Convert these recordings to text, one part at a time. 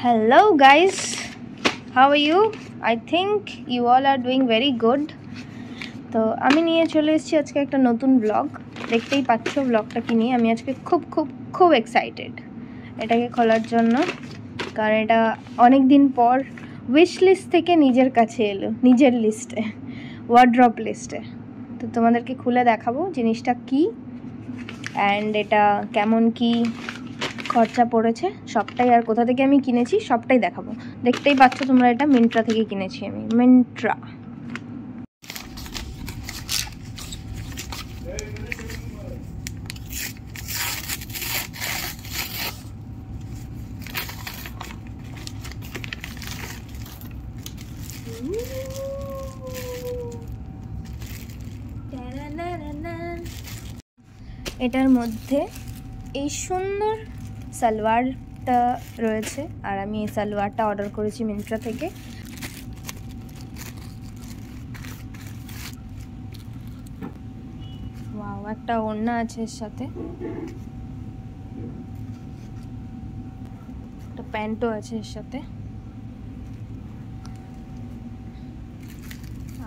Hello guys, how are you? I think you all are doing very good. তো আমি নিয়ে চলে এসেছি আজকে একটা নতুন ব্লগ। দেখতেই পাচ্ছ ব্লগটা কি নিয়ে। আমি আজকে খুব এক্সাইটেড এটাকে খোলার জন্য, কারণ এটা অনেক দিন পর উইশ লিস্ট থেকে নিজের কাছে এলো, নিজের লিস্টে, ওয়ার্ড্রপ লিস্টে। তো তোমাদেরকে খুলে দেখাবো জিনিসটা কি অ্যান্ড এটা কেমন কি খরচা পড়েছে সবটাই, আর কোথা থেকে আমি কিনেছি সবটাই দেখাবো। দেখতেই পাচ্ছ তোমরা, এটা মিন্ত্রা থেকে কিনেছি আমি, মিন্ত্রা। এটার মধ্যে এই সুন্দর সালোয়ারটা রয়েছে, আর আমি এই সালোয়ারটা অর্ডার করেছি মিন্ত্রা থেকে। ওয়াও, একটা ওড়না আছে এর সাথে, একটা প্যান্টও আছে এর সাথে,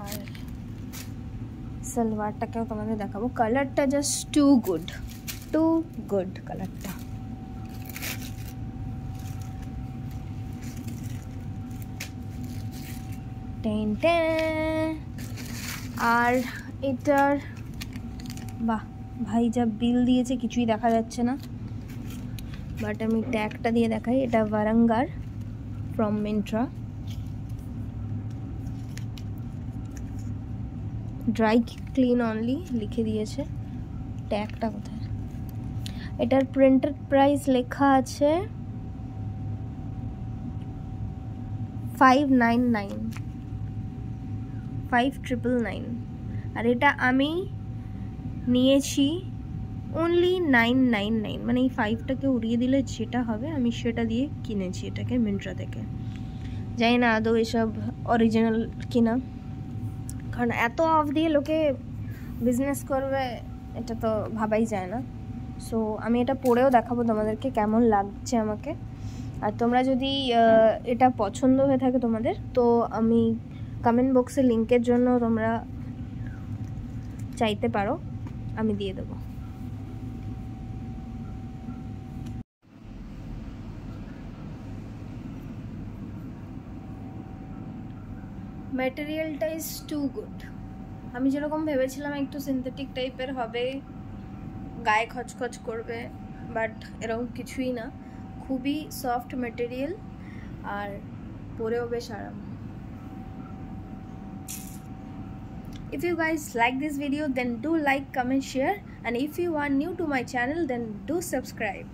আর সালোয়ারটাকেও তোমাদের দেখাবো। কালারটা জাস্ট টু গুড কালারটা। আর এটার বাহ ভাই যা বিল দিয়েছে কিছুই দেখা যাচ্ছে না, বাট আমি ট্যাগটা দিয়ে দেখাই। এটা ভারাঙ্গার from Myntra, dry clean only লিখে দিয়েছে। ট্যাগটা কোথায়? এটার প্রিন্টেড প্রাইস লেখা আছে 599, আর এটা আমি নিয়েছি অনলি 999, মানে এই 5টাকে উড়িয়ে দিলে যেটা হবে আমি সেটা দিয়ে কিনেছি এটাকে মিন্ত্রা থেকে। জানি না আদৌ এসব অরিজিনাল কিনা, কারণ এত অফ দিয়ে লোকে বিজনেস করবে এটা তো ভাবাই যায় না। সো আমি এটা পরেও দেখাবো তোমাদেরকে কেমন লাগছে আমাকে। আর তোমরা যদি এটা পছন্দ হয়ে থাকে তোমাদের, তো আমি কমেন্ট বক্সে লিঙ্কের জন্য তোমরা চাইতে পারো, আমি দিয়ে দেবো। ম্যাটেরিয়ালটা ইজ টু গুড। আমি যেরকম ভেবেছিলাম একটু সিনথেটিক টাইপের হবে, গায়ে খচখচ করবে, বাট এরকম কিছুই না। খুবই সফট ম্যাটেরিয়াল আর পরেও বেশ আরাম। If you guys like this video, then do like, comment, share, and if you are new to my channel, then do subscribe.